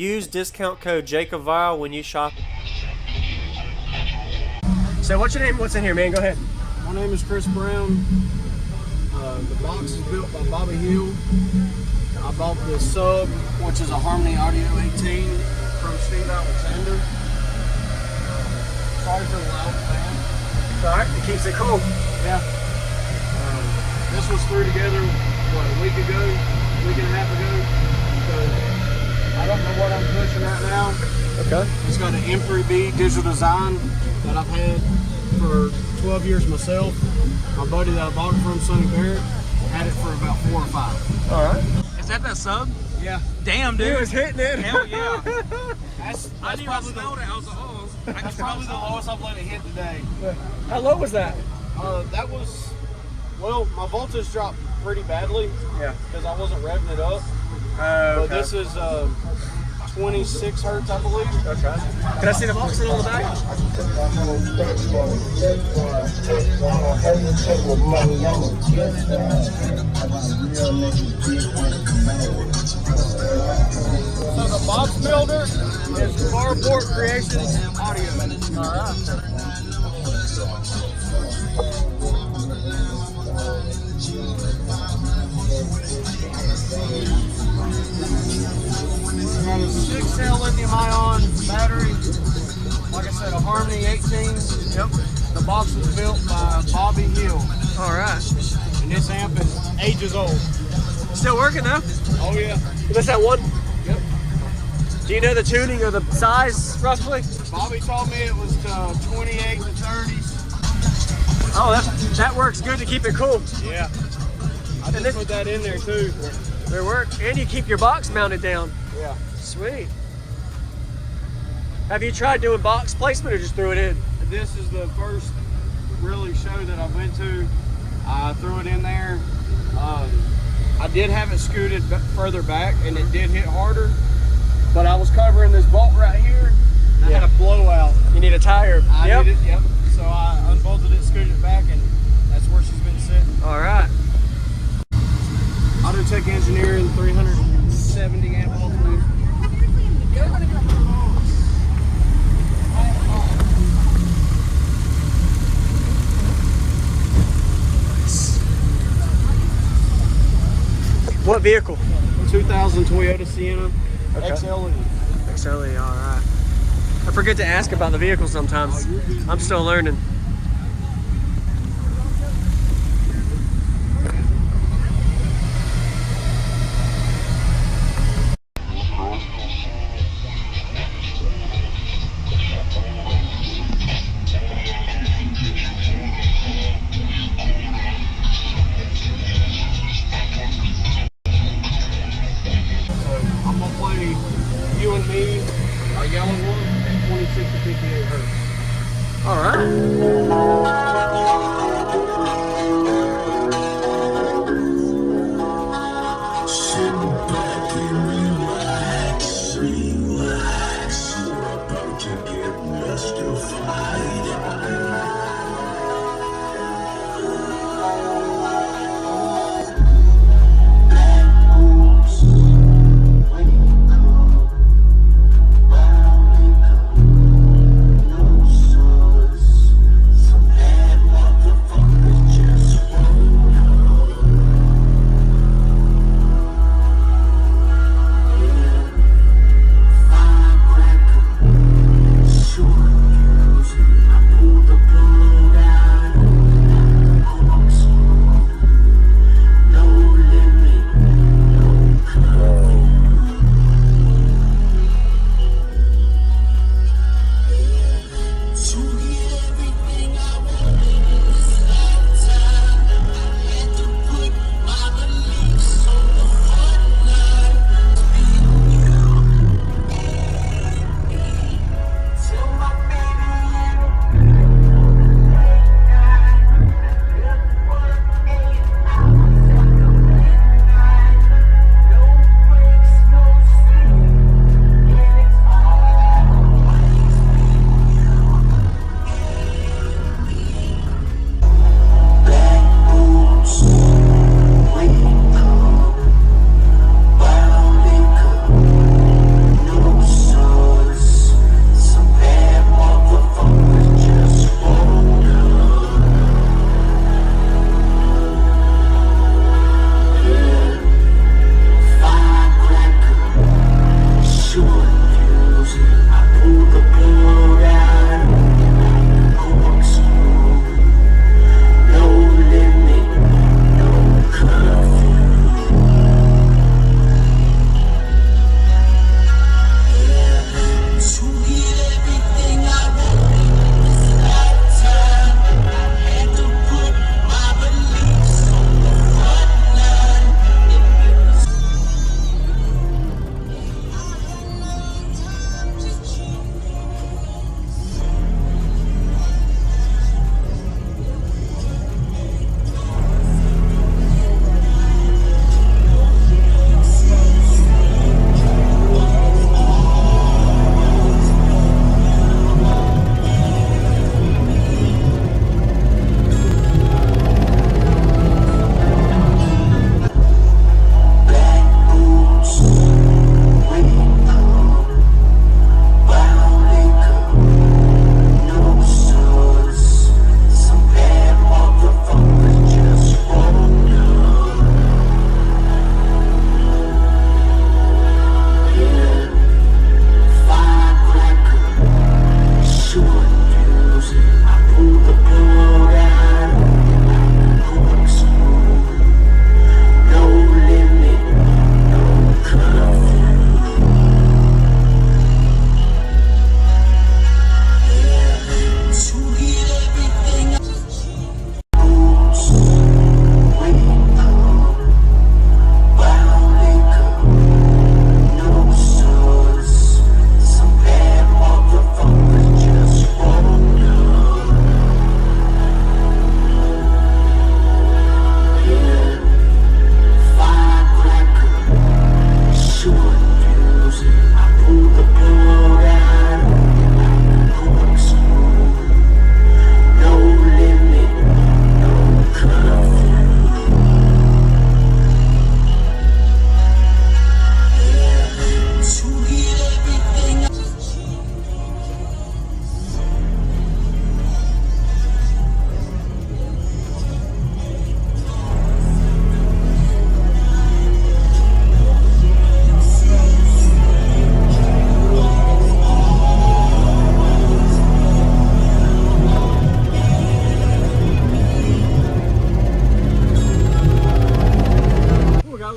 Use discount code JacobVile when you shop. So what's your name? What's in here, man? Go ahead. My name is Chris Brown. The box is built by Bobby Hill. I bought this sub, which is a Harmony Audio 18 from Steve Alexander. Sorry for the loud fan. It's all right. It keeps it cool. Yeah. This was threw together, what, a week and a half ago. So I don't know what I'm pushing right now. Okay. It's got an M3B digital design that I've had for 12 years myself. My buddy that I bought it from, Sonny Barrett, had it for about 4 or 5. All right. Is that sub? Yeah. Damn, dude. He was hitting it. Hell yeah. That's I didn't even smell it. I was like, oh. That's probably the lowest I've let it hit today. How low was that? That was, well, my voltage dropped pretty badly. Yeah. Because I wasn't revving it up. Okay. But this is 26 hertz, I believe. That's right. Can I see the box on the back? So the box builder is Farport Creations Audio. All right. Got a 6-cell lithium-ion battery. Like I said, a Harmony 18. Yep. The box was built by Bobby Hill. All right. And this amp is ages old. Still working though? Oh yeah. That's that one. Yep. Do you know the tuning or the size roughly? Bobby told me it was 28 to 30s. Oh, that works good to keep it cool. Yeah. I just put that in there too. There work, and you keep your box mounted down. Yeah. Sweet. Have you tried doing box placement or just threw it in? This is the first really show that I went to. I threw it in there. I did have it scooted further back and it did hit harder, but I was covering this bolt right here and I had a blowout. You need a tire. I needed, yep. So I unbolted it, scooted it back, and that's where she's been sitting. All right. Autotech Engineering, 370 amp alternator. What vehicle? 2000 Toyota Sienna XLE. XLE, all right. I forget to ask about the vehicle sometimes. I'm still learning. I'm gonna play You and Me, our yellow one, at 26 to 58 hertz. All right. Sit back and relax, relax. You're about to get mystified. No suds.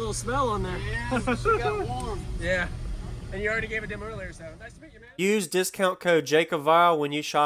little smell on there. Yeah, she got warm. Yeah. And you already gave it to him earlier, so nice to meet you, man. Use discount code JacobVile when you shop